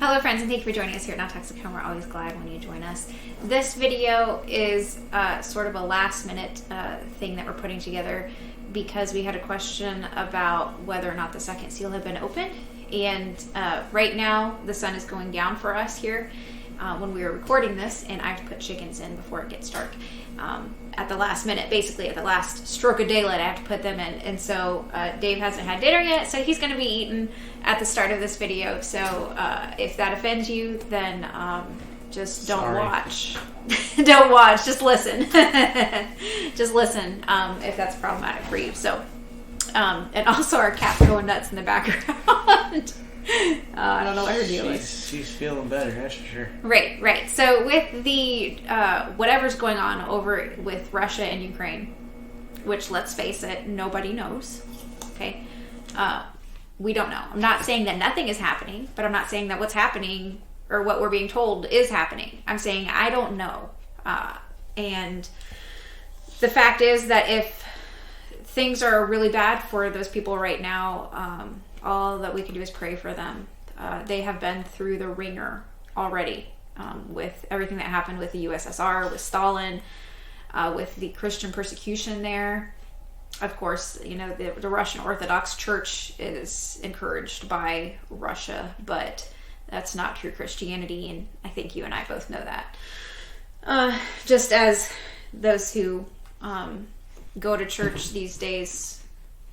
Hello friends, and thank you for joining us here at Not Toxic Home. We're always glad when you join us. This video is sort of a last minute thing that we're putting together because we had a question about whether or not the second seal had been opened. And right now the sun is going down for us here when we were recording this, and I have to put chickens in before it gets dark. At the last minute, basically at the last stroke of daylight, I have to put them in. And so Dave hasn't had dinner yet, so he's going to be eaten at the start of this video. So if that offends you, then just don't watch. Don't watch, just listen. Just listen if that's problematic for you. So, and also our cat's going nuts in the background. I don't know what her deal is. She's feeling better, that's for sure. Right. So with the whatever's going on over with Russia and Ukraine, which, let's face it, nobody knows. Okay, we don't know. I'm not saying that nothing is happening, but I'm not saying that what's happening or what we're being told is happening. I'm saying I don't know. And the fact is that if things are really bad for those people right now, all that we can do is pray for them. They have been through the ringer already with everything that happened with the USSR, with Stalin, with the Christian persecution there. Of course, you know, the Russian Orthodox Church is encouraged by Russia, but that's not true Christianity, and I think you and I both know that. Just as those who go to church these days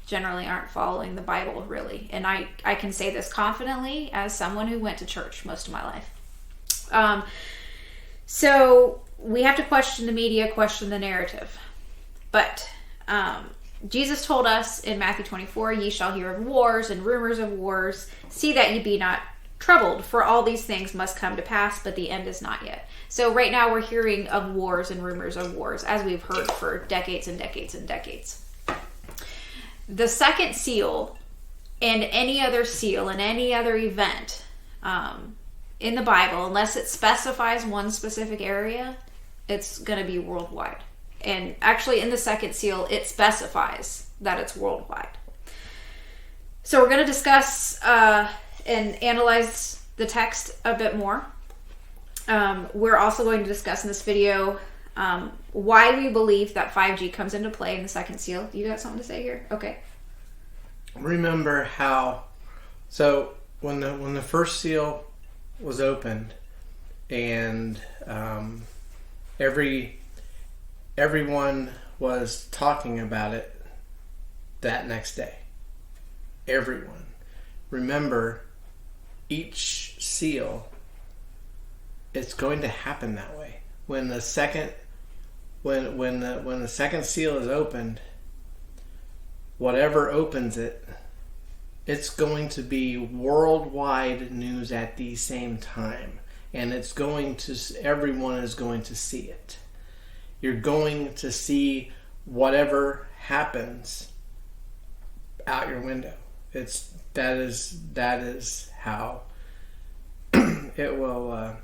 generally aren't following the Bible, really. And I can say this confidently as someone who went to church most of my life. So we have to question the media, question the narrative. But Jesus told us in Matthew 24, ye shall hear of wars and rumors of wars. See that ye be not troubled, for all these things must come to pass, but the end is not yet. So right now we're hearing of wars and rumors of wars, as we've heard for decades and decades and decades. The second seal and any other seal and any other event in the Bible, unless it specifies one specific area, it's going to be worldwide. And actually in the second seal, it specifies that it's worldwide. So we're going to discuss and analyze the text a bit more. We're also going to discuss in this video why we believe that 5G comes into play in the second seal. You got something to say here? Okay. Remember how, so when the first seal was opened, and everyone was talking about it that next day. Everyone. Remember, each seal, it's going to happen that way. When the second seal is opened, whatever opens it, it's going to be worldwide news at the same time, and everyone is going to see it. You're going to see whatever happens out your window. That is how it will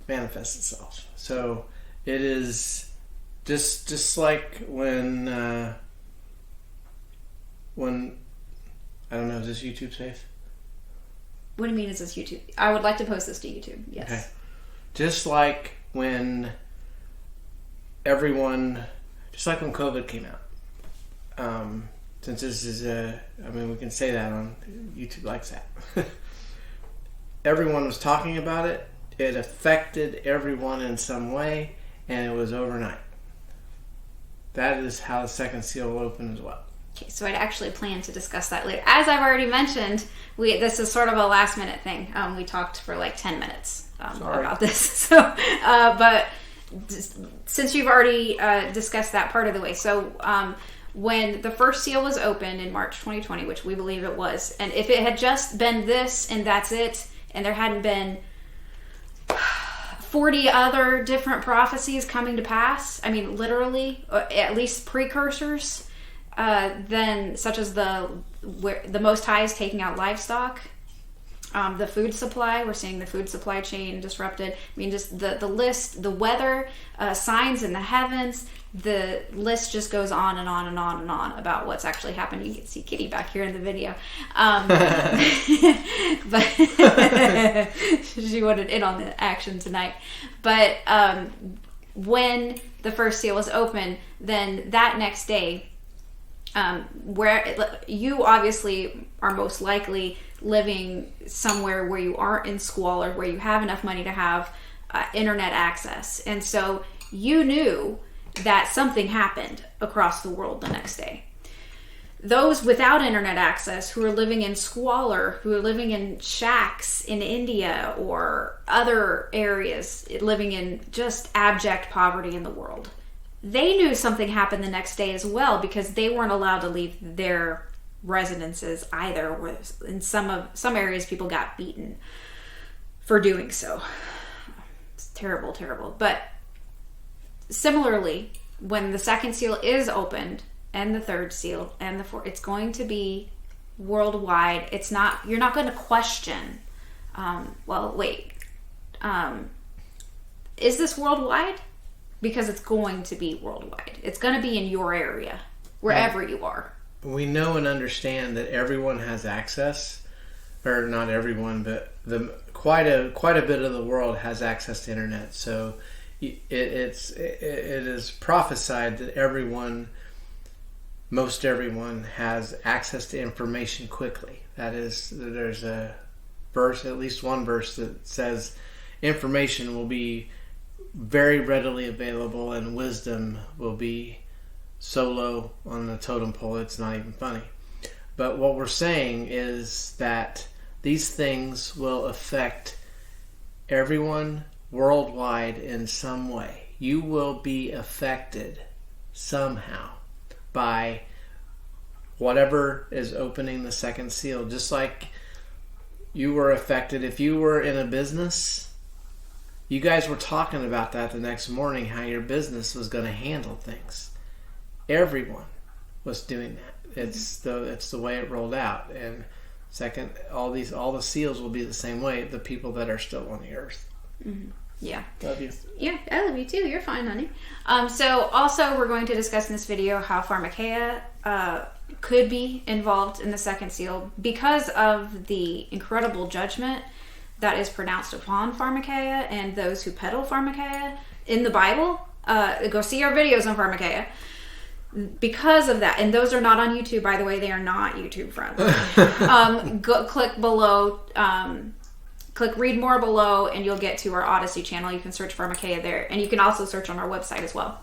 manifest itself. So it is just like when I don't know, is this YouTube safe? What do you mean is this YouTube? I would like to post this to YouTube, yes. Okay. Just like when COVID came out. Since this is we can say that on YouTube likes that. Everyone was talking about it. It affected everyone in some way, and it was overnight. That is how the second seal will open as well. Okay, so I'd actually planned to discuss that later. As I've already mentioned, this is sort of a last minute thing. We talked for like 10 minutes about this. So, but since you've already discussed that part of the way, so when the first seal was opened in March 2020, which we believe it was, and if it had just been this and that's it, and there hadn't been 40 other different prophecies coming to pass, I mean literally, at least precursors, then such as the Most High is taking out livestock, the food supply, we're seeing the food supply chain disrupted. I mean, just the list, the weather, signs in the heavens, the list just goes on and on and on and on about what's actually happening. You can see Kitty back here in the video. But she wanted in on the action tonight. But when the first seal was open, then that next day, where you obviously are most likely living somewhere where you aren't in squalor, where you have enough money to have internet access. And so you knew that something happened across the world the next day. Those without internet access, who are living in squalor, who are living in shacks in India or other areas, living in just abject poverty in the world, they knew something happened the next day as well, because they weren't allowed to leave their residences either. Where in some areas, people got beaten for doing so. It's terrible, terrible. But similarly, when the second seal is opened, and the third seal, and the fourth, it's going to be worldwide. It's not, you're not going to question, is this worldwide? Because it's going to be worldwide. It's going to be in your area, wherever you are. We know and understand that everyone has access, or not everyone, but quite a bit of the world has access to internet. So it is prophesied that most everyone has access to information quickly. That is, there's a verse, at least one verse, that says information will be very readily available and wisdom will be so low on the totem pole it's not even funny. But what we're saying is that these things will affect everyone worldwide in some way. You will be affected somehow by whatever is opening the second seal. Just like you were affected if you were in a business. You guys were talking about that the next morning, how your business was going to handle things. Everyone was doing that. It's the way it rolled out. And second, all the seals will be the same way. The people that are still on the earth. Mm-hmm. Yeah. Love you. Yeah, I love you too. You're fine, honey. So also we're going to discuss in this video how pharmakeia could be involved in the second seal because of the incredible judgment that is pronounced upon pharmakeia and those who peddle pharmakeia in the Bible. Go see our videos on pharmakeia. Because of that, and those are not on YouTube, by the way, they are not YouTube friendly. Click below, click read more below, and you'll get to our Odyssey channel. You can search pharmakeia there, and you can also search on our website as well,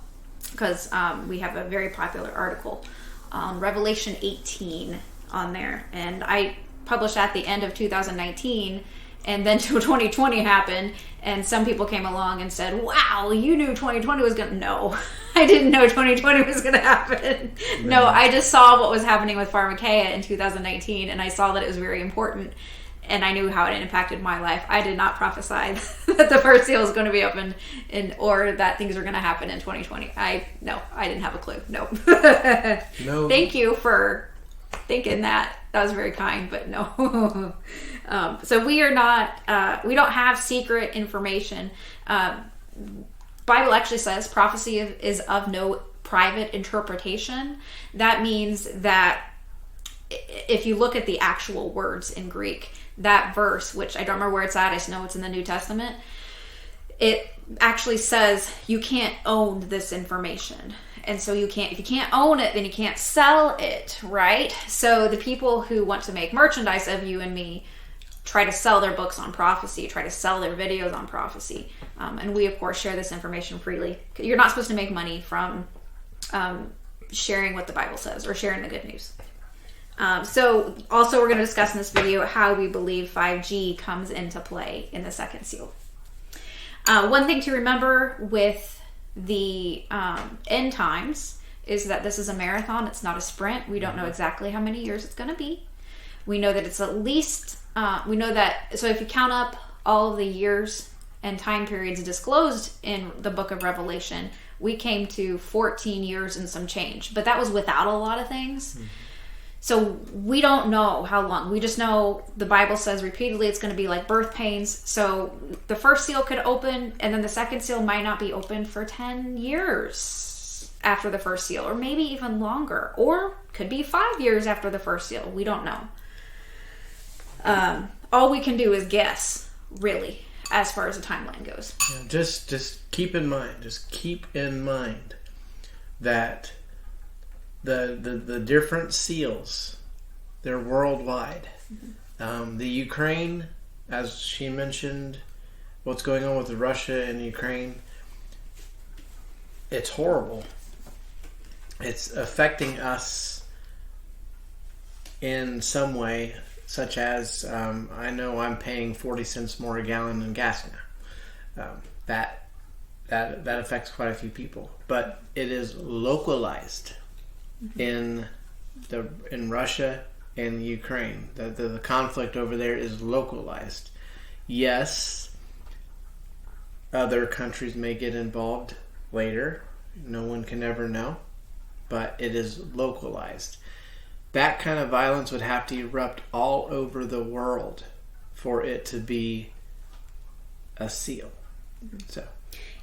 because we have a very popular article on Revelation 18 on there, and I published at the end of 2019. And then 2020 happened, and some people came along and said, wow, you knew 2020 was going to... No, I didn't know 2020 was going to happen. No, I just saw what was happening with pharmakeia in 2019, and I saw that it was very important, and I knew how it impacted my life. I did not prophesy that the first seal was going to be opened or that things are going to happen in 2020. I didn't have a clue. No. No. Thank you for thinking that. That was very kind, but no. So we are not, we don't have secret information. Bible actually says prophecy is of no private interpretation. That means that if you look at the actual words in Greek, that verse, which I don't remember where it's at, I just know it's in the New Testament, it actually says you can't own this information. And so if you can't own it, then you can't sell it, right? So the people who want to make merchandise of you and me try to sell their books on prophecy, try to sell their videos on prophecy. And we, of course, share this information freely. You're not supposed to make money from sharing what the Bible says or sharing the good news. So also we're going to discuss in this video how we believe 5G comes into play in the second seal. One thing to remember with the end times is that this is a marathon. It's not a sprint. We don't know exactly how many years it's going to be. We know that it's at least, we know that, so if you count up all of the years and time periods disclosed in the book of Revelation, we came to 14 years and some change. But that was without a lot of things. Mm-hmm. So we don't know how long. We just know the Bible says repeatedly it's going to be like birth pains. So the first seal could open, and then the second seal might not be open for 10 years after the first seal, or maybe even longer, or could be 5 years after the first seal. We don't know. all we can do is guess, really, as far as the timeline goes. Yeah, just keep in mind. Just keep in mind that the different seals, they're worldwide. The Ukraine, as she mentioned, what's going on with Russia and Ukraine, it's horrible. It's affecting us in some way, such as I know I'm paying 40 cents more a gallon in gas now. That affects quite a few people, but it is localized in Russia and Ukraine. The conflict over there is localized. Yes, other countries may get involved later. No one can ever know, but it is localized. That kind of violence would have to erupt all over the world for it to be a seal. So.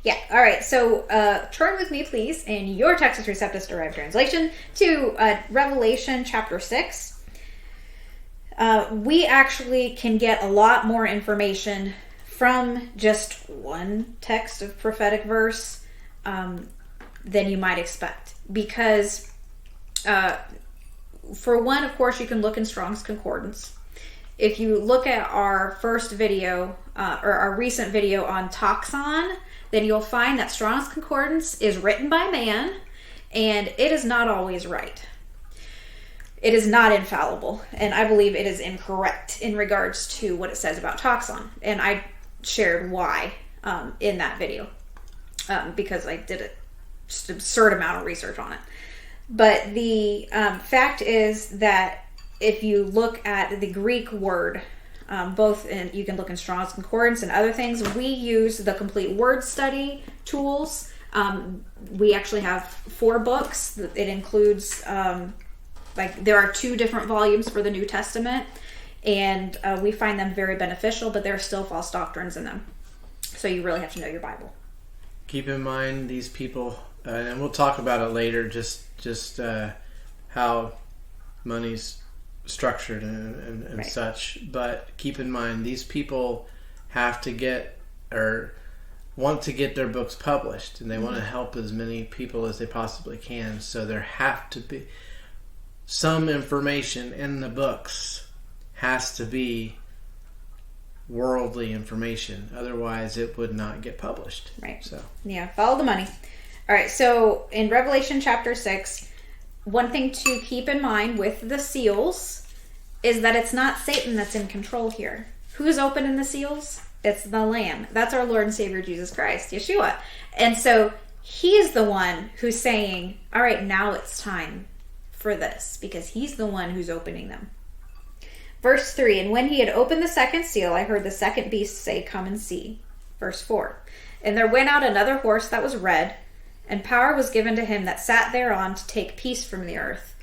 Yeah, all right. So turn with me, please, in your Texas Receptus Derived Translation to Revelation chapter 6. We actually can get a lot more information from just one text of prophetic verse than you might expect. Because, for one, of course, you can look in Strong's Concordance. If you look at our first video, or our recent video on Toxon, then you'll find that Strong's Concordance is written by man, and it is not always right. It is not infallible, and I believe it is incorrect in regards to what it says about Toxon. And I shared why in that video, because I did just an absurd amount of research on it. But the fact is that if you look at the Greek word, you can look in Strong's Concordance and other things. We use the complete word study tools. We actually have 4 books. It includes, there are 2 different volumes for the New Testament, and we find them very beneficial, but there are still false doctrines in them. So you really have to know your Bible. Keep in mind these people, and we'll talk about it later, just how money's structured and right. Such, but keep in mind these people have to get or want to get their books published, and they want to help as many people as they possibly can, so there have to be some information in the books, has to be worldly information, otherwise it would not get published. Right. So yeah, follow the money. All right, so in Revelation chapter 6, one thing to keep in mind with the seals is that it's not Satan that's in control here. Who's opening the seals? It's the Lamb. That's our Lord and Savior Jesus Christ, Yeshua. And so he's the one who's saying, all right, now it's time for this, because he's the one who's opening them. Verse 3, and when he had opened the second seal, I heard the second beast say, come and see. Verse 4, and there went out another horse that was red, and power was given to him that sat thereon to take peace from the earth,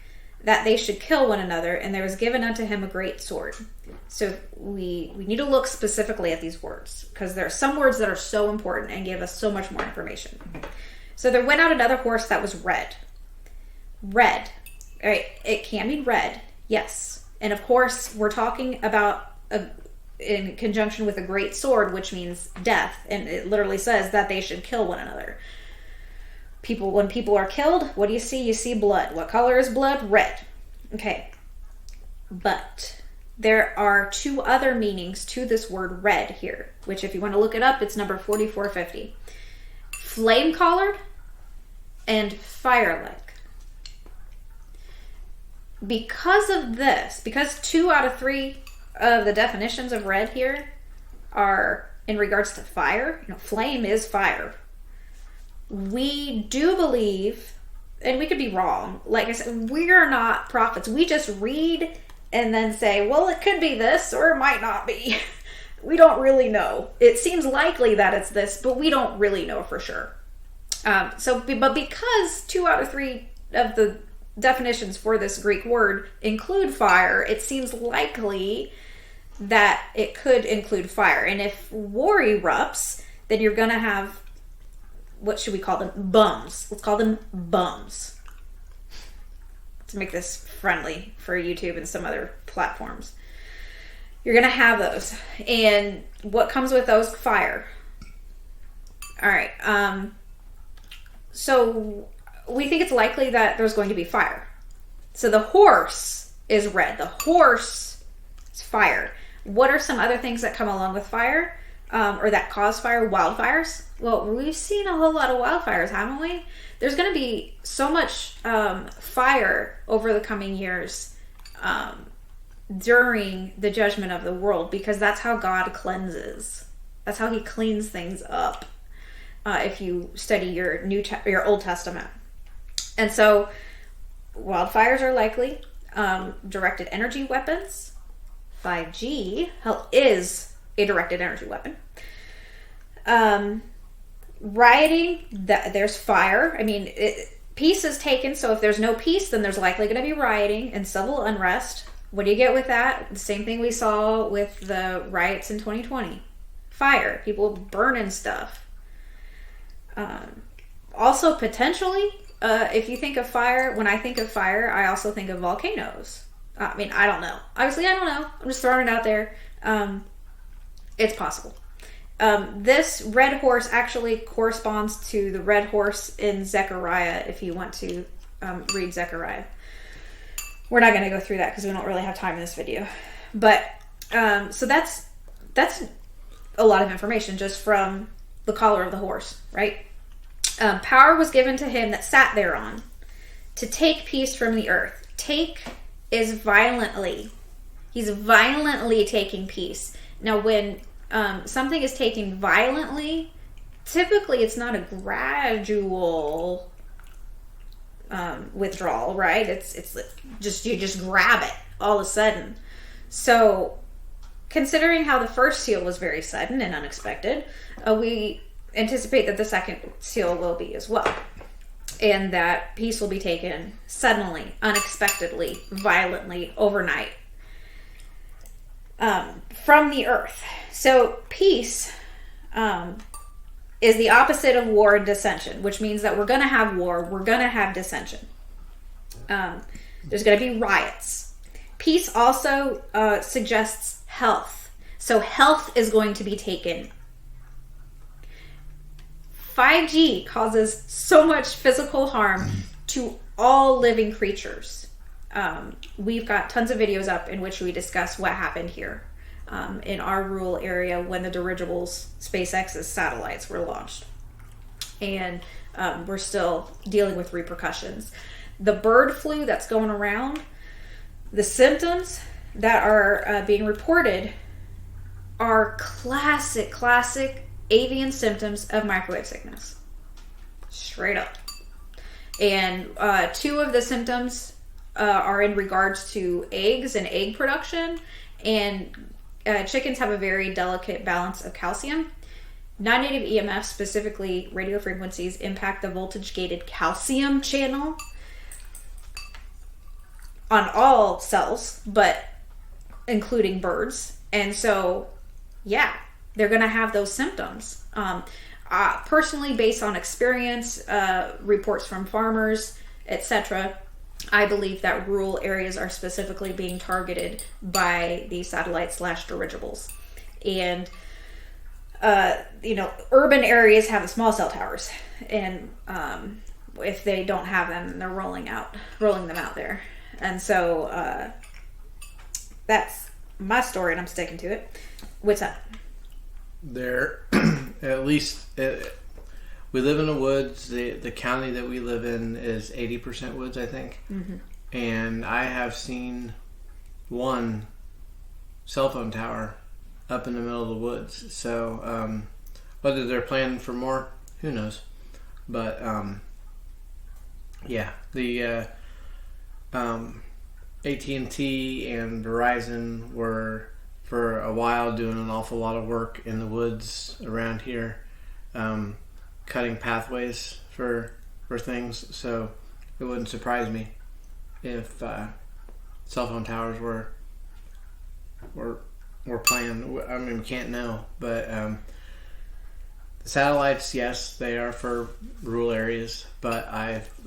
that they should kill one another, and there was given unto him a great sword. So we need to look specifically at these words, because there are some words that are so important and give us so much more information. So there went out another horse that was red. Red. All right, it can mean red, yes. And of course, we're talking about in conjunction with a great sword, which means death. And it literally says that they should kill one another. When people are killed, what do you see? You see blood. What color is blood? Red. Okay. But there are 2 other meanings to this word red here, which if you want to look it up, it's number 4450. Flame-colored and fire-like. Because of this, because 2 out of 3 of the definitions of red here are in regards to fire, flame is fire. We do believe, and we could be wrong, like I said, we're not prophets. We just read and then say, well, it could be this or it might not be. We don't really know. It seems likely that it's this, but we don't really know for sure. But because 2 out of 3 of the definitions for this Greek word include fire, it seems likely that it could include fire. And if war erupts, then you're going to have, what should we call them? Bums. Let's call them bums. To make this friendly for YouTube and some other platforms. You're going to have those. And what comes with those? Fire. All right. So we think it's likely that there's going to be fire. So the horse is red. The horse is fire. What are some other things that come along with fire, or that cause fire? Wildfires. Well, we've seen a whole lot of wildfires, haven't we? There's going to be so much fire over the coming years during the judgment of the world, because that's how God cleanses. That's how he cleans things up. If you study your Old Testament. And so wildfires are likely. Directed energy weapons. 5G is a directed energy weapon. Rioting, there's fire. I mean, peace is taken, so if there's no peace, then there's likely going to be rioting and civil unrest. What do you get with that? The same thing we saw with the riots in 2020. Fire. People burning stuff. Also, potentially, if you think of fire, when I think of fire, I also think of volcanoes. I mean, I don't know. Obviously, I don't know. I'm just throwing it out there. It's possible. This red horse actually corresponds to the red horse in Zechariah, if you want to read Zechariah. We're not going to go through that because we don't really have time in this video. But, so that's a lot of information just from the collar of the horse, right? Power was given to him that sat thereon to take peace from the earth. Take is violently. He's violently taking peace. Now, when something is taken violently, typically it's not a gradual withdrawal, right? It's just, you just grab it all of a sudden. So, considering how the first seal was very sudden and unexpected, we anticipate that the second seal will be as well. And that peace will be taken suddenly, unexpectedly, violently, overnight. From the earth. So peace is the opposite of war and dissension, which means that we're going to have war, we're going to have dissension. There's going to be riots. Peace also suggests health. So health is going to be taken. 5G causes so much physical harm to all living creatures. We've got tons of videos up in which we discuss what happened here in our rural area when the dirigibles, SpaceX's satellites, were launched. And we're still dealing with repercussions. The bird flu that's going around, the symptoms that are being reported are classic avian symptoms of microwave sickness. Straight up. And two of the symptoms are in regards to eggs and egg production. And chickens have a very delicate balance of calcium. Non-native EMFs, specifically radio frequencies, impact the voltage-gated calcium channel on all cells, but including birds. And so, yeah, they're going to have those symptoms. Personally, based on experience, reports from farmers, etc., I believe that rural areas are specifically being targeted by the satellite/dirigibles. And, urban areas have the small cell towers. And if they don't have them, they're rolling them out there. And so that's my story, and I'm sticking to it. What's up? There, at least, we live in the woods. The county that we live in is 80% woods, I think. Mm-hmm. And I have seen one cell phone tower up in the middle of the woods. So, whether they're planning for more, who knows? But, yeah, the AT&T and Verizon were for a while doing an awful lot of work in the woods around here, cutting pathways for things. So it wouldn't surprise me if cell phone towers were planned. I mean, we can't know, but the satellites, yes, they are for rural areas, but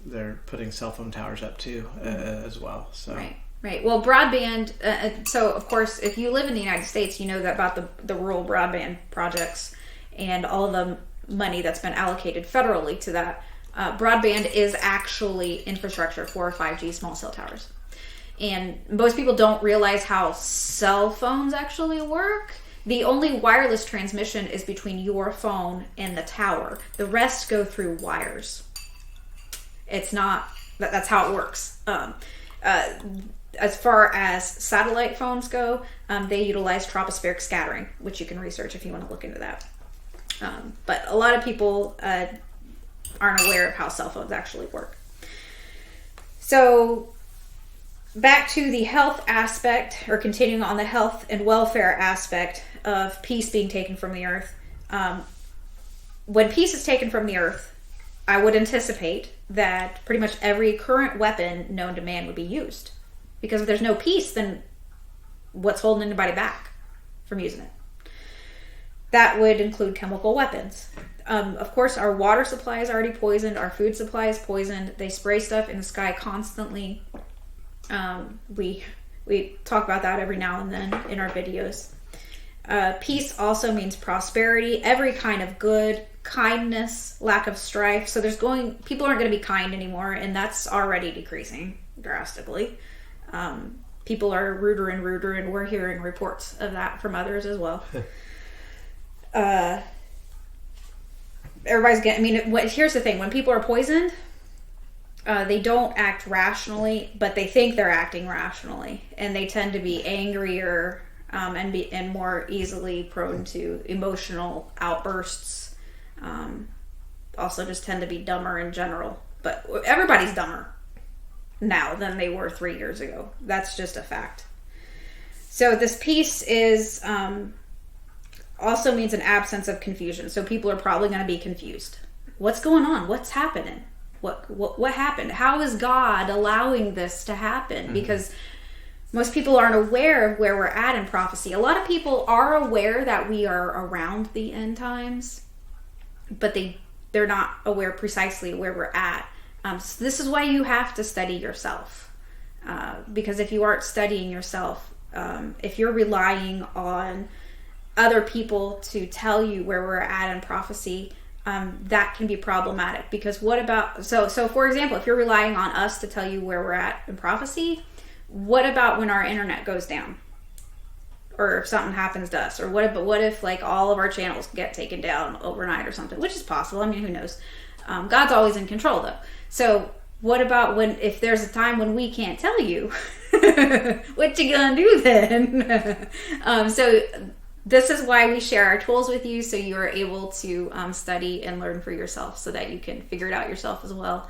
they're putting cell phone towers up too as well. So right. Right. Well, broadband. So, of course, if you live in the United States, you know that about the rural broadband projects and all of the money that's been allocated federally to that. Broadband is actually infrastructure for 5G small cell towers. And most people don't realize how cell phones actually work. The only wireless transmission is between your phone and the tower. The rest go through wires. It's not, that's how it works. As far as satellite phones go, they utilize tropospheric scattering, which you can research if you want to look into that. But a lot of people aren't aware of how cell phones actually work. So back to the health aspect, or continuing on the health and welfare aspect of peace being taken from the earth. When peace is taken from the earth, I would anticipate that pretty much every current weapon known to man would be used. Because if there's no peace, then what's holding anybody back from using it? That would include chemical weapons. Of course, our water supply is already poisoned. Our food supply is poisoned. They spray stuff in the sky constantly. We talk about that every now and then in our videos. Peace also means prosperity, every kind of good, kindness, lack of strife. So people aren't going to be kind anymore, and that's already decreasing drastically. People are ruder and ruder, and we're hearing reports of that from others as well. Everybody's getting, here's the thing. When people are poisoned, they don't act rationally, but they think they're acting rationally, and they tend to be angrier and more easily prone to emotional outbursts. Also just tend to be dumber in general. But everybody's dumber now than they were 3 years ago. That's just a fact. So this peace is also means an absence of confusion. So people are probably going to be confused. What's going on? What's happening? What happened? How is God allowing this to happen? Mm-hmm. Because most people aren't aware of where we're at in prophecy. A lot of people are aware that we are around the end times, but they're not aware precisely where we're at. So this is why you have to study yourself. Because if you aren't studying yourself, if you're relying on other people to tell you where we're at in prophecy, that can be problematic. Because what about, so for example, if you're relying on us to tell you where we're at in prophecy, what about when our internet goes down? Or if something happens to us? Or what if like all of our channels get taken down overnight or something? Which is possible. I mean, who knows? God's always in control though. So what about if there's a time when we can't tell you? What you gonna do then? So this is why we share our tools with you, so you are able to study and learn for yourself, so that you can figure it out yourself as well.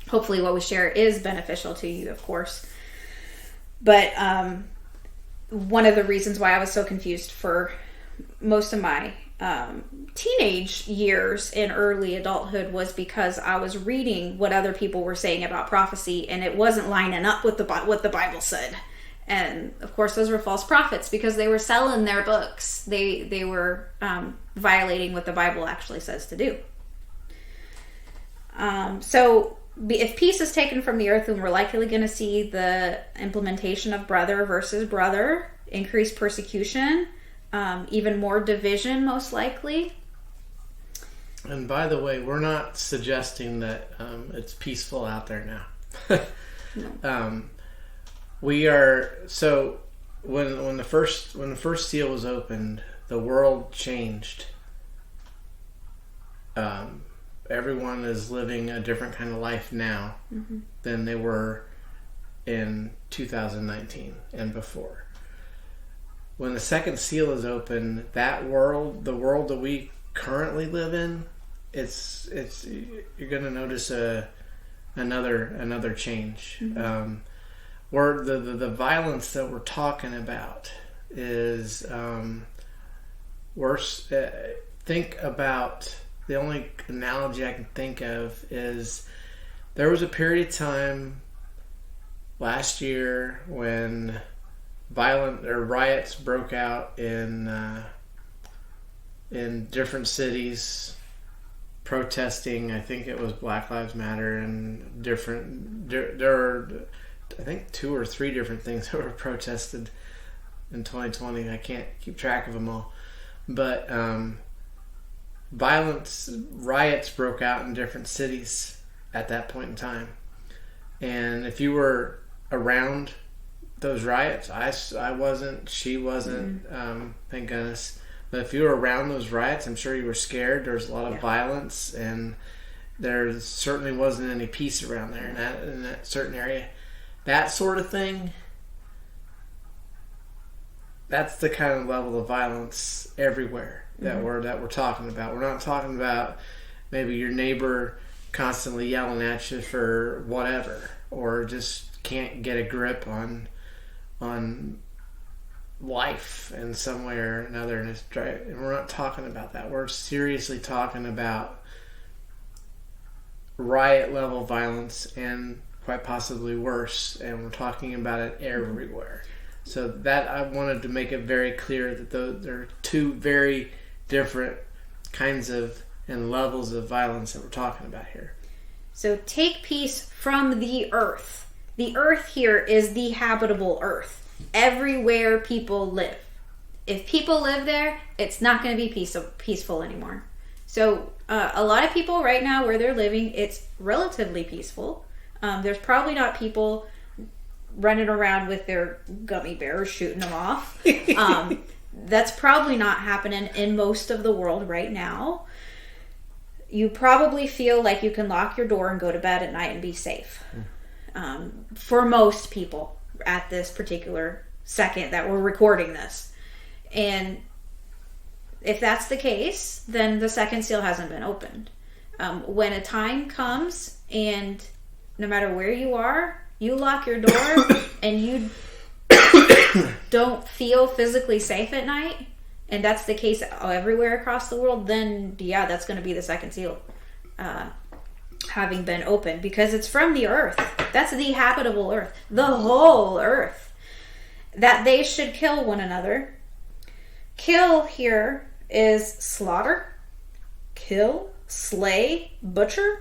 Hopefully what we share is beneficial to you, of course. But one of the reasons why I was so confused for most of my teenage years and early adulthood was because I was reading what other people were saying about prophecy, and it wasn't lining up with what the Bible said. And of course those were false prophets, because they were selling their books. They were violating what the Bible actually says to do. So if peace is taken from the earth, then we're likely going to see the implementation of brother versus brother, increased persecution, even more division, most likely. And by the way, we're not suggesting that it's peaceful out there now. No. We are, so when the first seal was opened, the world changed. Everyone is living a different kind of life now mm-hmm. than they were in 2019 and before. When the second seal is open, that world, the world that we currently live in, it's you're going to notice another change. Mm-hmm. Where the violence that we're talking about is worse. Think about, the only analogy I can think of is there was a period of time last year when riots broke out in different cities, protesting. I think it was Black Lives Matter and different. There are I think 2 or 3 different things that were protested in 2020. I can't keep track of them all. But riots broke out in different cities at that point in time. And if you were around those riots, I wasn't, she wasn't, thank goodness. But if you were around those riots, I'm sure you were scared. There was a lot of violence, and there certainly wasn't any peace around there in that certain area. That sort of thing, that's the kind of level of violence everywhere that we're talking about. We're not talking about maybe your neighbor constantly yelling at you for whatever, or just can't get a grip on life in some way or another. And we're not talking about that. We're seriously talking about riot level violence, and quite possibly worse, and we're talking about it everywhere. So that, I wanted to make it very clear that there are 2 very different kinds of and levels of violence that we're talking about here. So take peace from the earth. The earth here is the habitable earth. Everywhere people live. If people live there, it's not going to be peaceful anymore. So a lot of people right now where they're living, it's relatively peaceful. There's probably not people running around with their gummy bears shooting them off. That's probably not happening in most of the world right now. You probably feel like you can lock your door and go to bed at night and be safe. For most people at this particular second that we're recording this. And if that's the case, then the second seal hasn't been opened. When a time comes, and no matter where you are, you lock your door and you don't feel physically safe at night, and that's the case everywhere across the world, then yeah, that's going to be the second seal having been opened, because it's from the earth. That's the habitable earth, the whole earth. That they should kill one another. Kill here is slaughter, kill, slay, butcher,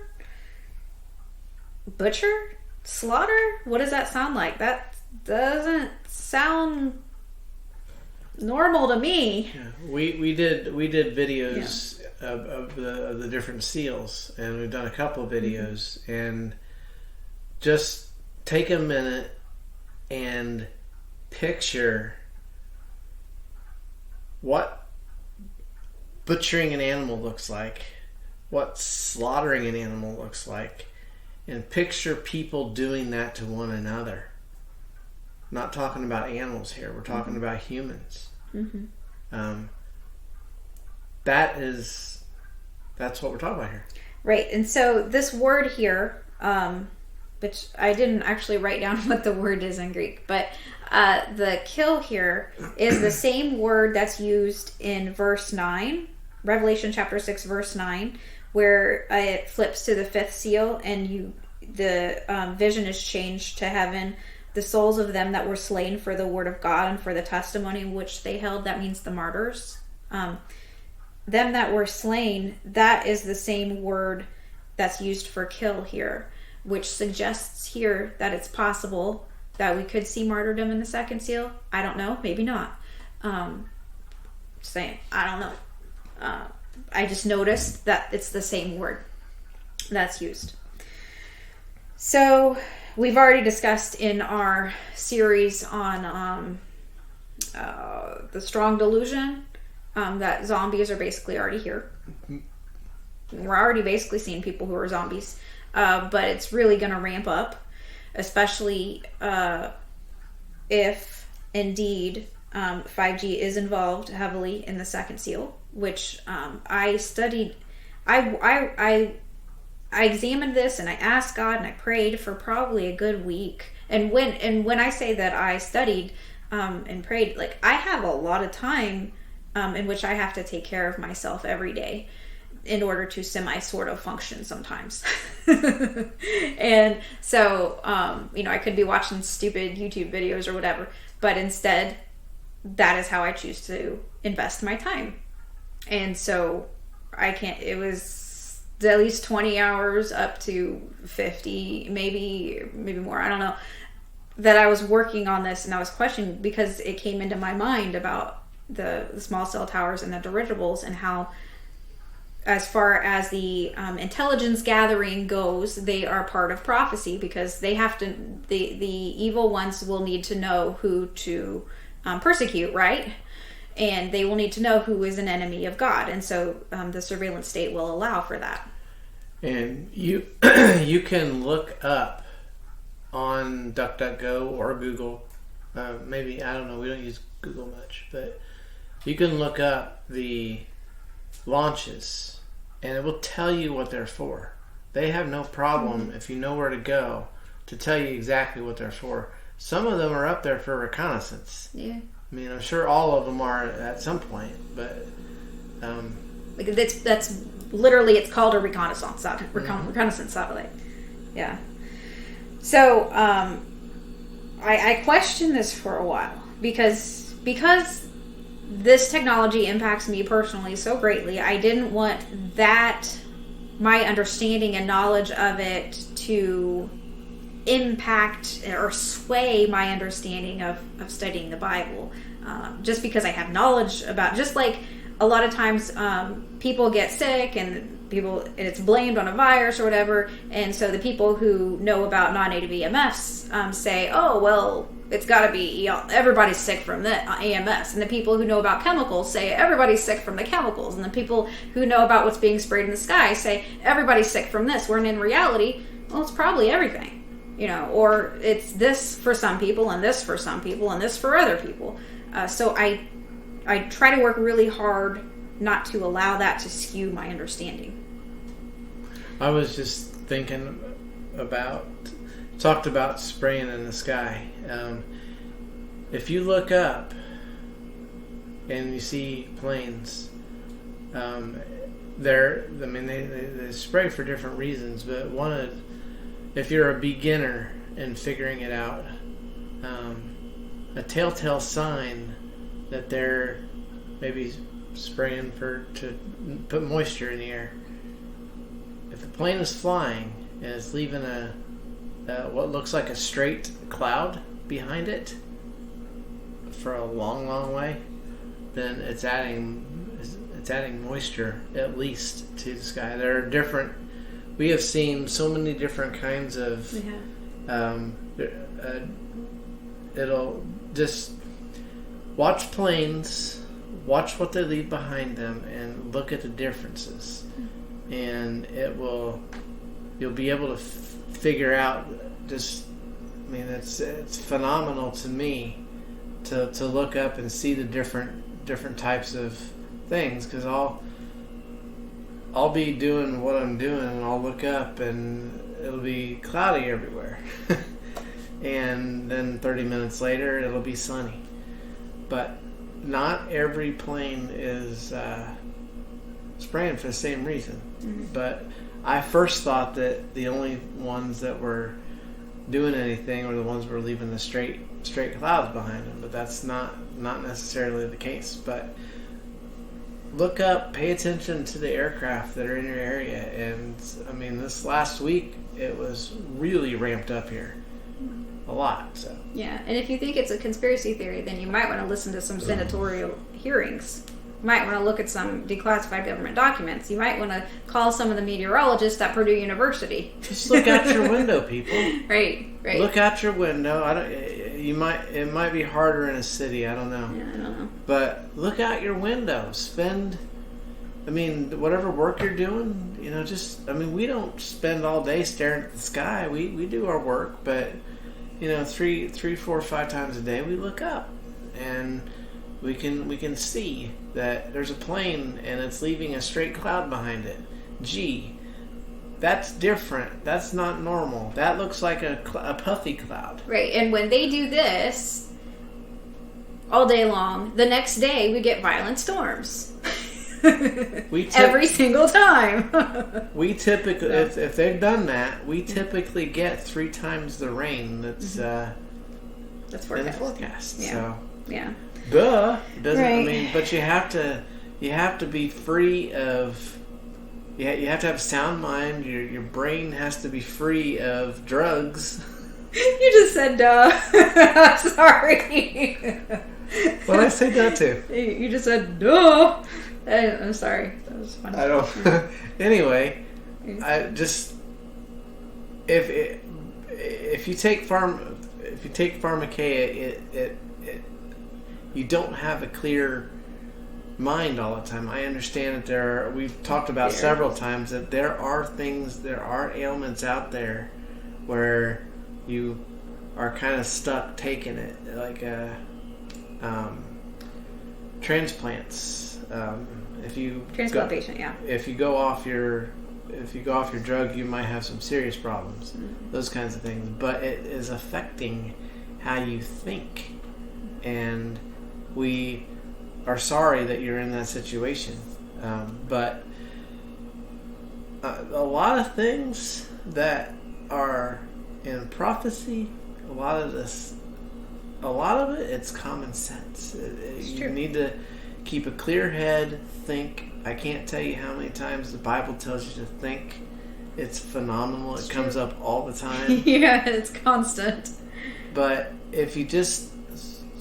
slaughter. What does that sound like? That doesn't sound normal to me. Yeah, we did videos of the different seals, and we've done a couple of videos, and just take a minute and picture what butchering an animal looks like, what slaughtering an animal looks like, and picture people doing that to one another. Not talking about animals here, we're talking about humans. That's what we're talking about here. Right, and so this word here, which I didn't actually write down what the word is in Greek, but the kill here is the same word that's used in verse 9, Revelation chapter 6, verse 9, where it flips to the 5th seal, and the vision is changed to heaven. The souls of them that were slain for the word of God and for the testimony which they held, that means the martyrs. Them that were slain, that is the same word that's used for kill here, which suggests here that it's possible that we could see martyrdom in the second seal. I don't know, maybe not. Saying, I don't know. I just noticed that it's the same word that's used. So we've already discussed in our series on the strong delusion that zombies are basically already here. We're already basically seeing people who are zombies, but it's really going to ramp up, especially if indeed 5G is involved heavily in the second seal, which I studied. I examined this, and I asked God, and I prayed for probably a good week. And when I say that I studied and prayed, like, I have a lot of time in which I have to take care of myself every day in order to semi sort of function sometimes. And so I could be watching stupid YouTube videos or whatever, but instead that is how I choose to invest my time. And so it was at least 20 hours up to 50, maybe more, I don't know. that I was working on this and I was questioning because it came into my mind about the small cell towers and the dirigibles and how, as far as the intelligence gathering goes, they are part of prophecy because they have to. The evil ones will need to know who to persecute, right? And they will need to know who is an enemy of God, and so the surveillance state will allow for that. And you you can look up on DuckDuckGo or Google. Maybe, I don't know. We don't use Google much, but you can look up the launches, and it will tell you what they're for. They have no problem, if you know where to go, to tell you exactly what they're for. Some of them are up there for reconnaissance. Yeah. I mean, I'm sure all of them are at some point, but like that's literally, it's called a reconnaissance satellite. Yeah. So I questioned this for a while because this technology impacts me personally so greatly. I didn't want my understanding and knowledge of it to impact or sway my understanding of studying the Bible. Just because I have knowledge about, just like a lot of times people get sick and it's blamed on a virus or whatever, and so the people who know about non-native EMFs say, oh, well, it's got to be, everybody's sick from the EMS. And the people who know about chemicals say everybody's sick from the chemicals. And the people who know about what's being sprayed in the sky say everybody's sick from this. When in reality, well, it's probably everything, or it's this for some people and this for some people and this for other people. So I try to work really hard not to allow that to skew my understanding. I was just thinking talked about spraying in the sky. If you look up and you see planes, they spray for different reasons, but if you're a beginner in figuring it out, a telltale sign that they're maybe spraying to put moisture in the air. If the plane is flying and it's leaving what looks like a straight cloud behind it for a long, long way, then it's adding moisture at least to the sky. There are different. We have seen so many different kinds of. It'll just watch planes, watch what they leave behind them, and look at the differences, and you'll be able to figure out. It's phenomenal to me to look up and see the different types of things, because I'll be doing what I'm doing and I'll look up and it'll be cloudy everywhere and then 30 minutes later it'll be sunny. But not every plane is spraying for the same reason. Mm-hmm. But I first thought that the only ones that were doing anything were the ones that were leaving the straight clouds behind them, but that's not necessarily the case. But look up, pay attention to the aircraft that are in your area, and this last week it was really ramped up here a lot. So yeah, and if you think it's a conspiracy theory, then you might want to listen to some senatorial hearings. You might want to look at some declassified government documents. You might want to call some of the meteorologists at Purdue University. Just look out your window, people. Right. Look out your window. It might be harder in a city. I don't know. Yeah, I don't know. But look out your window. Whatever work you're doing, we don't spend all day staring at the sky. We do our work, but 3, 4, 5 times a day we look up and we can see that there's a plane and it's leaving a straight cloud behind it. Gee, that's different. That's not normal. That looks like a puffy cloud. Right, and when they do this all day long, the next day we get violent storms. Every single time. We typically, if they've done that, we typically get 3 times the rain that's forecast. In the forecast. Yeah. So yeah. Duh. Doesn't right. But you have to be free of. You have to have a sound mind. Your brain has to be free of drugs. You just said duh. I'm sorry. What did I say duh to? You just said duh. I'm sorry. That was funny. I don't. Anyway, I just if you take pharmakeia, it you don't have a clear mind all the time. I understand that we've talked about several times that there are ailments out there where you are kind of stuck taking it, like transplants. If you transplant patient, yeah. If you go off your drug, you might have some serious problems. Mm-hmm. Those kinds of things. But it is affecting how you think, and we are sorry that you're in that situation. But a lot of things that are in prophecy, a lot of it, it's common sense. You need to keep a clear head, think. I can't tell you how many times the Bible tells you to think. It's phenomenal. It comes up all the time. Yeah, it's constant. But if you just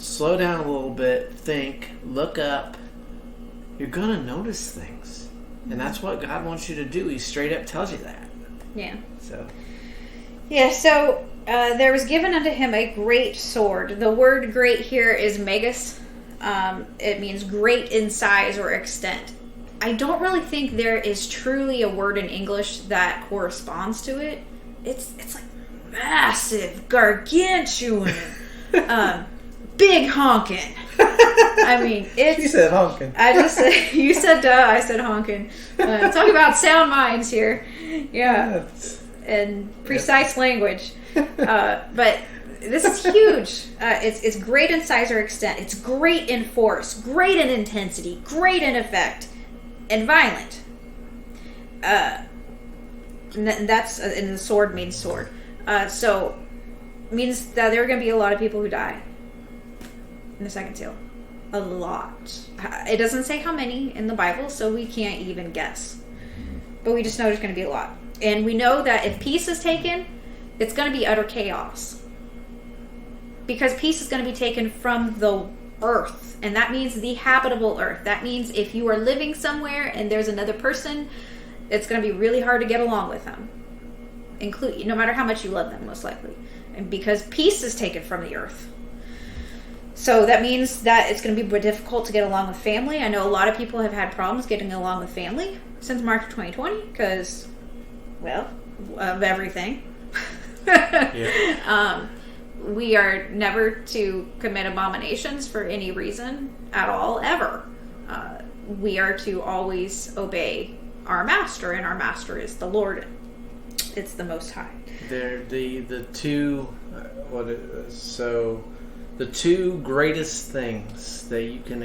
slow down a little bit, think, look up, you're going to notice things. And that's what God wants you to do. He straight up tells you that. Yeah. So there was given unto him a great sword. The word great here is megas. It means great in size or extent. I don't really think there is truly a word in English that corresponds to it. It's like massive, gargantuan, big honkin'. I mean, it's... You said honkin'. I just said... You said duh, I said honkin'. Talk about sound minds here. Yeah. And precise language. But this is huge. It's great in size or extent. It's great in force, great in intensity, great in effect, and violent. And that's... and the sword means sword. So, means that there are going to be a lot of people who die in the second seal. A lot. It doesn't say how many in the Bible, so we can't even guess. But we just know there's going to be a lot. And we know that if peace is taken, it's going to be utter chaos. Because peace is going to be taken from the earth. And that means the habitable earth. That means if you are living somewhere and there's another person, it's going to be really hard to get along with them. No matter how much you love them, most likely. And because peace is taken from the earth. So that means that it's going to be more difficult to get along with family. I know a lot of people have had problems getting along with family since March of 2020 because, well, of everything. Yeah. We are never to commit abominations for any reason at all, ever. We are to always obey our master, and our master is the Lord. It's the Most High. The two greatest things that you can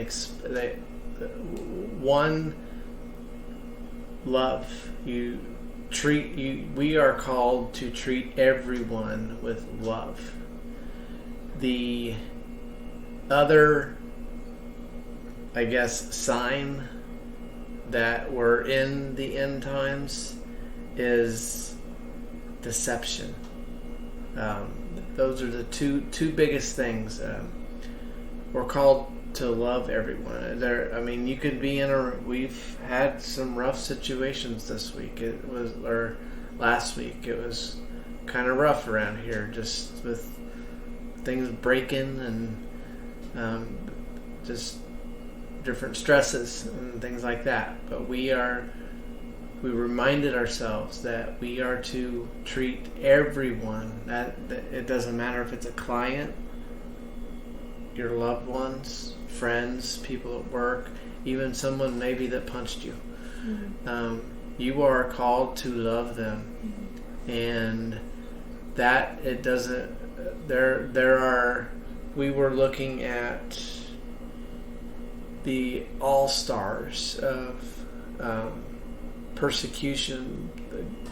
one, love. We are called to treat everyone with love. The other, I guess, sign that we're in the end times is deception. Those are the two biggest things. We're called to love everyone. You could be we've had some rough situations this week. Or last week. It was kind of rough around here, just with things breaking and just different stresses and things like that. But we reminded ourselves that we are to treat everyone. That it doesn't matter if it's a client, your loved ones, friends, people at work, even someone maybe that punched you. Mm-hmm. You are called to love them, mm-hmm. and that it doesn't. We were looking at the all-stars of persecution,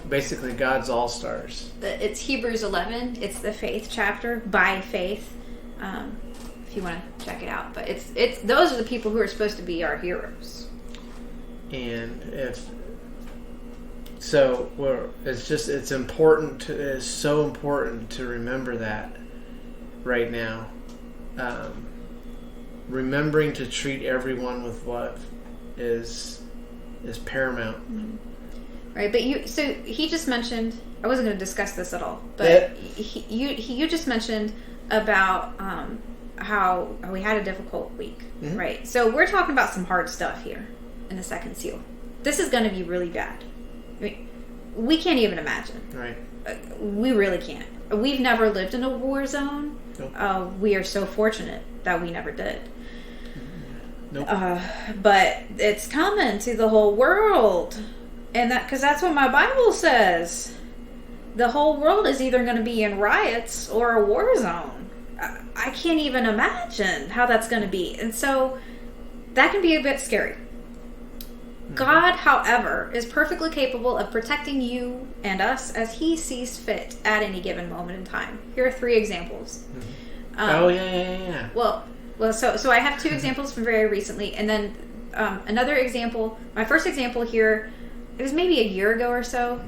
basically God's all-stars. It's Hebrews 11. It's the faith chapter, by faith. If you want to check it out, but it's those are the people who are supposed to be our heroes. And if So it's important it's so important to remember that right now. Remembering to treat everyone with love is paramount. Mm-hmm. Right, but he just mentioned, I wasn't going to discuss this at all, but you just mentioned about how we had a difficult week, mm-hmm. right? So we're talking about some hard stuff here in the second seal. This is going to be really bad. I mean, we can't even imagine. Right. We really can't. We've never lived in a war zone. Nope. We are so fortunate that we never did. Nope. But it's coming to the whole world. And because that's what my Bible says. The whole world is either going to be in riots or a war zone. I can't even imagine how that's going to be. And so that can be a bit scary. Mm-hmm. God, however, is perfectly capable of protecting you and us as he sees fit at any given moment in time. Here are 3 examples. Mm-hmm. Yeah. Well, so I have 2 examples from very recently. And then another example, my first example here, it was maybe a year ago or so.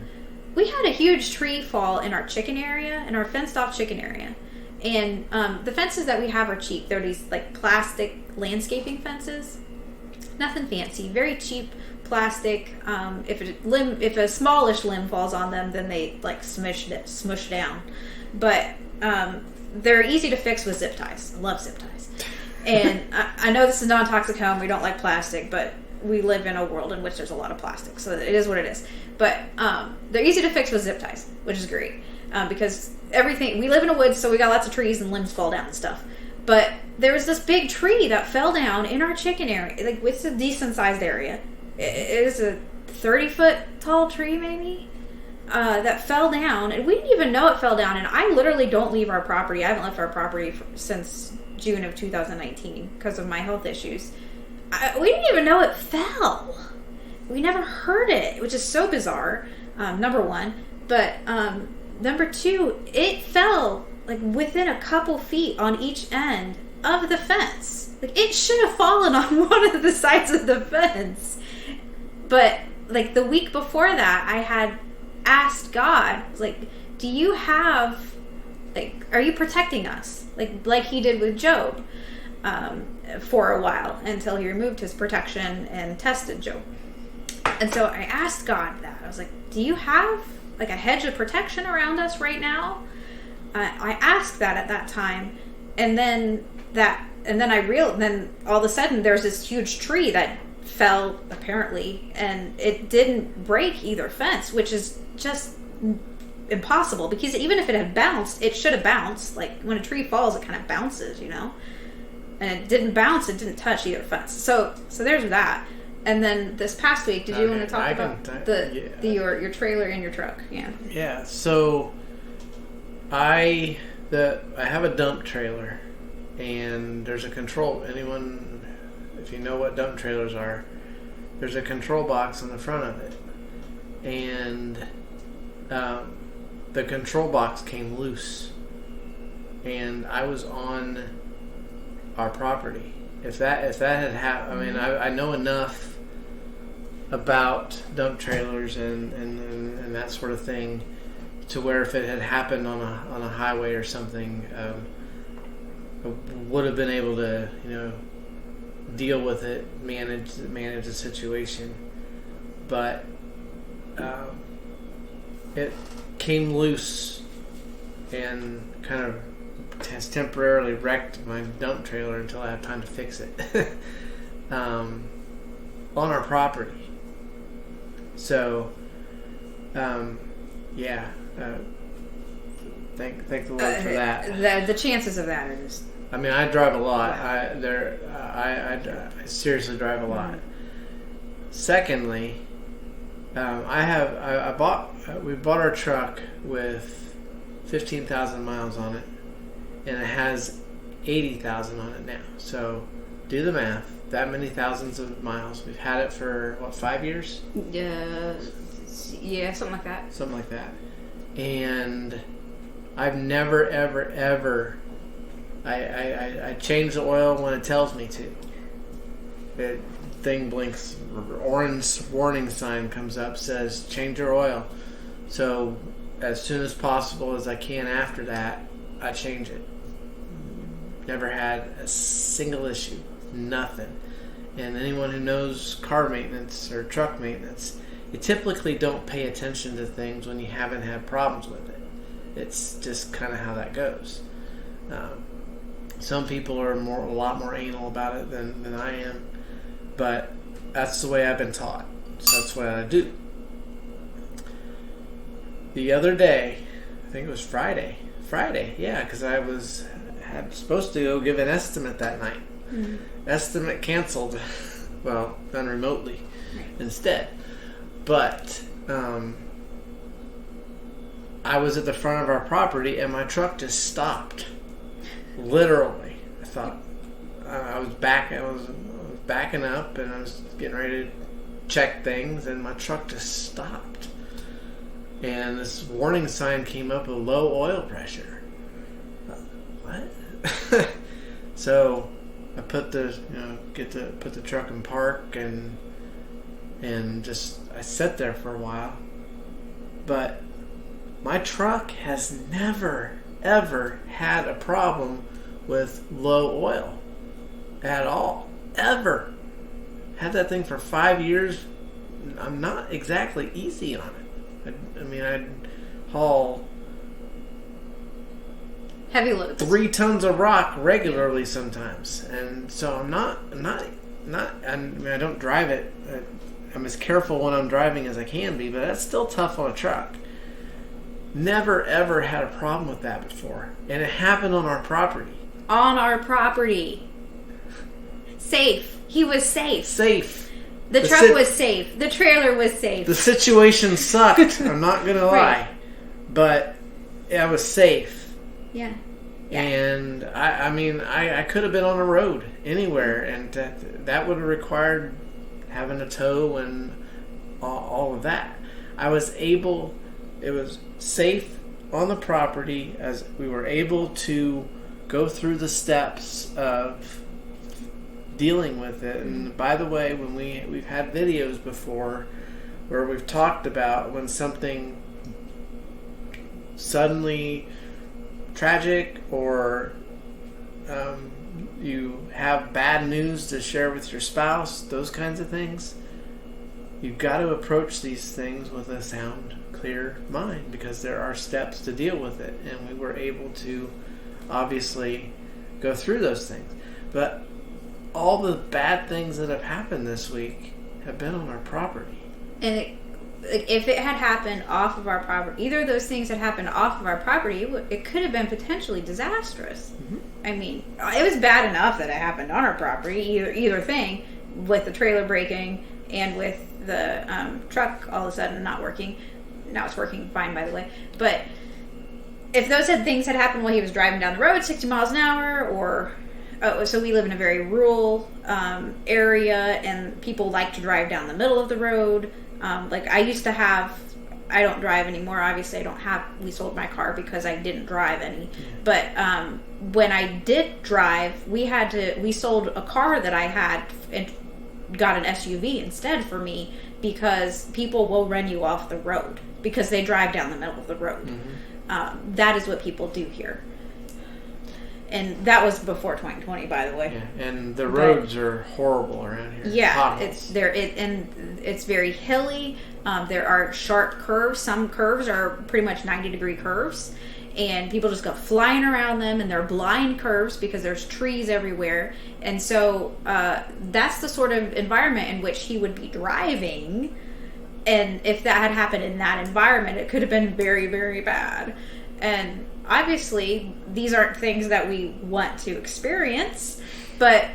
We had a huge tree fall in our chicken area, in our fenced-off chicken area. And the fences that we have are cheap. They're these like plastic landscaping fences. Nothing fancy. Very cheap plastic. If a smallish limb falls on them, then they like smush down. But they're easy to fix with zip ties. I love zip ties. And I know this is non-toxic home. We don't like plastic, but we live in a world in which there's a lot of plastic, so it is what it is. But they're easy to fix with zip ties, which is great, because we live in a woods, so we got lots of trees and limbs fall down and stuff. But there was this big tree that fell down in our chicken area. Like, it's a decent sized area. It is a 30-foot tall tree, maybe, that fell down, and we didn't even know it fell down. And I literally don't leave our property. I haven't left our property since June of 2019 because of my health issues. We didn't even know it fell. We never heard it, which is so bizarre, number one. But number 2, it fell like within a couple feet on each end of the fence. Like, it should have fallen on one of the sides of the fence. But like the week before that, I had asked God, like, do you have, like, are you protecting us? Like he did with Job. For a while until he removed his protection and tested Job. And so I asked God that. I was like, do you have like a hedge of protection around us right now? I asked that at that time, and then then all of a sudden there's this huge tree that fell apparently, and it didn't break either fence, which is just impossible, because even if it had bounced, it should have bounced. Like, when a tree falls, it kind of bounces, you know? And it didn't bounce, it didn't touch either fence. So there's that. And then this past week, did you want to talk about your trailer and your truck? Yeah. Yeah. So I have a dump trailer, and there's a control. Anyone, if you know what dump trailers are, there's a control box on the front of it, and the control box came loose, and I was on our property. If that had happened, I mean, I know enough about dump trailers and that sort of thing to where if it had happened on a highway or something, I would have been able to, deal with it, manage the situation. But it came loose and kind of has temporarily wrecked my dump trailer until I have time to fix it on our property. So, thank the Lord for that. The chances of that are just. I mean, I drive a lot. Wow. I seriously drive a lot. Secondly, we bought our truck with 15,000 miles on it, and it has 80,000 on it now. So do the math. That many thousands of miles. We've had it for 5 years? Yeah, something like that. Something like that. And I've never, ever, I change the oil when it tells me to. thing blinks, orange warning sign comes up, says change your oil. So as soon as possible as I can after that, I change it. Never had a single issue, nothing. And anyone who knows car maintenance or truck maintenance, you typically don't pay attention to things when you haven't had problems with it. It's just kind of how that goes. Some people are a lot more anal about it than I am, but that's the way I've been taught. So that's what I do. The other day, I think it was Friday, yeah, because I was supposed to go give an estimate that night. Mm-hmm. Estimate canceled. Well, done remotely instead. But I was at the front of our property and my truck just stopped. Literally. I thought I was backing up and I was getting ready to check things and my truck just stopped. And this warning sign came up with low oil pressure. What? So I put the truck in park and just I sat there for a while. But my truck has never ever had a problem with low oil at all. Ever. Had that thing for 5 years. I'm not exactly easy on it. I'd haul heavy loads, 3 tons of rock regularly sometimes, and so I'm not. I don't drive it. I'm as careful when I'm driving as I can be, but that's still tough on a truck. Never ever had a problem with that before, and it happened on our property. On our property. Safe. He was safe. Safe. The truck was safe. The trailer was safe. The situation sucked. I'm not gonna lie, right. But I was safe. Yeah. And I could have been on a road anywhere, and that would have required having a tow and all of that. I was able. It was safe on the property as we were able to go through the steps of dealing with it. And by the way, when we've had videos before where we've talked about when something suddenly tragic or you have bad news to share with your spouse, those kinds of things, you've got to approach these things with a sound, clear mind, because there are steps to deal with it, and we were able to obviously go through those things. But all the bad things that have happened this week have been on our property. And if it had happened off of our property, either of those things had happened off of our property, it could have been potentially disastrous. Mm-hmm. I mean, it was bad enough that it happened on our property, either thing, with the trailer breaking and with the truck all of a sudden not working. Now it's working fine, by the way. But if those things had happened while he was driving down the road 60 miles an hour, or so we live in a very rural area, and people like to drive down the middle of the road. Like I used to have, I don't drive anymore. Obviously, we sold my car because I didn't drive any. But when I did drive, we sold a car that I had and got an SUV instead for me, because people will run you off the road because they drive down the middle of the road. Mm-hmm. That is what people do here. And that was before 2020, by the way. Yeah, and the roads are horrible around here. Yeah, it's very hilly. There are sharp curves. Some curves are pretty much 90-degree curves, and people just go flying around them, and they're blind curves because there's trees everywhere. And so that's the sort of environment in which he would be driving. And if that had happened in that environment, it could have been very, very bad. And obviously, these aren't things that we want to experience, but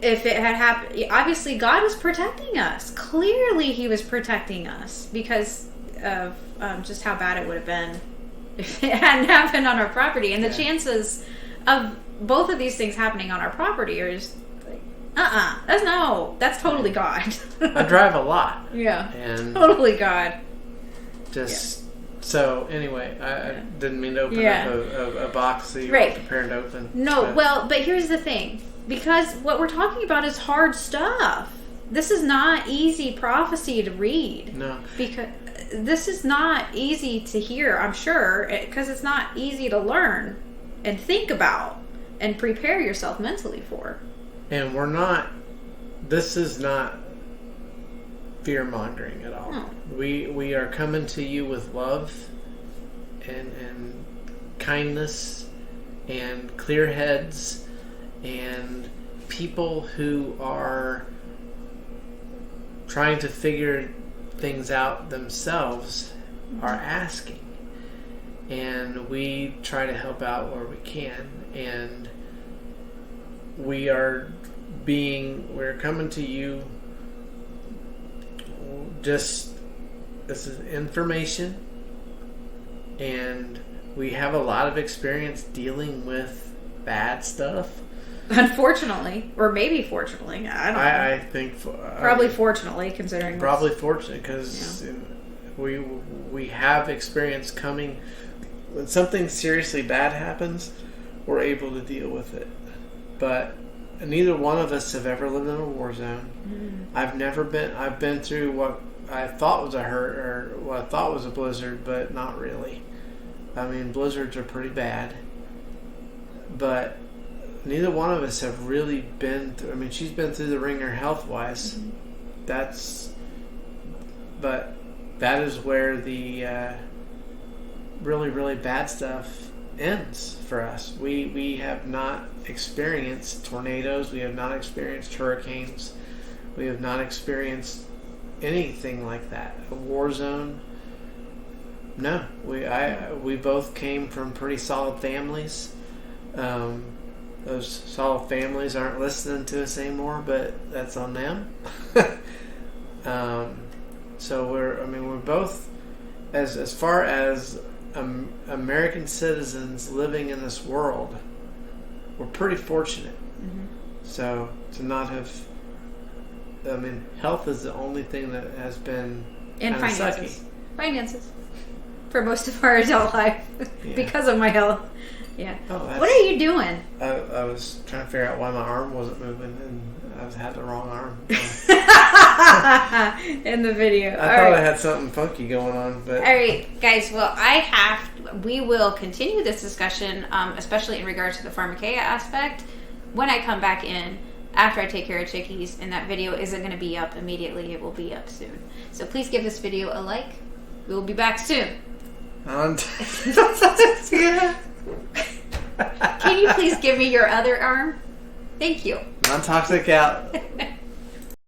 if it had happened, obviously God was protecting us. Clearly, He was protecting us because of just how bad it would have been if it hadn't happened on our property. And the chances of both of these things happening on our property are just like, that's totally God. I drive a lot. Yeah, and totally God. So anyway, I didn't mean to open up a box that you were prepared to open. No, but here's the thing. Because what we're talking about is hard stuff. This is not easy prophecy to read. No. Because this is not easy to hear, I'm sure, because it's not easy to learn and think about and prepare yourself mentally for. And this is not fear-mongering at all. No. We are coming to you with love and kindness and clear heads and people who are trying to figure things out themselves are asking, and we try to help out where we can, and we're coming to you just this is information, and we have a lot of experience dealing with bad stuff. Unfortunately, or maybe fortunately, I don't know. I think probably fortunately, considering probably fortunate because we have experience coming when something seriously bad happens, we're able to deal with it. But neither one of us have ever lived in a war zone. I've been through what I thought was a hurt or what I thought was a blizzard, but not really. I mean, blizzards are pretty bad, but neither one of us have really been through. I mean, she's been through the ringer health-wise. But that is where the really, really bad stuff ends for us. We have not experienced tornadoes. We have not experienced hurricanes. We have not experienced anything like that. A war zone. No, we both came from pretty solid families. Those solid families aren't listening to us anymore, but that's on them. So we're both, as far as American citizens living in this world, we're pretty fortunate. So to not have, health is the only thing that has been and kind of finances. sucky. Finances. For most of our adult life, because of my health. Yeah. Oh, what are you doing? I was trying to figure out why my arm wasn't moving, and I had the wrong arm. In the video. I thought I had something funky going on, but all right, guys. Well, we will continue this discussion, especially in regards to the pharmakeia aspect, when I come back in after I take care of chickies. And that video isn't going to be up immediately; it will be up soon. So please give this video a like. We will be back soon. Yeah. Can you please give me your other arm? Thank you. Non-toxic out.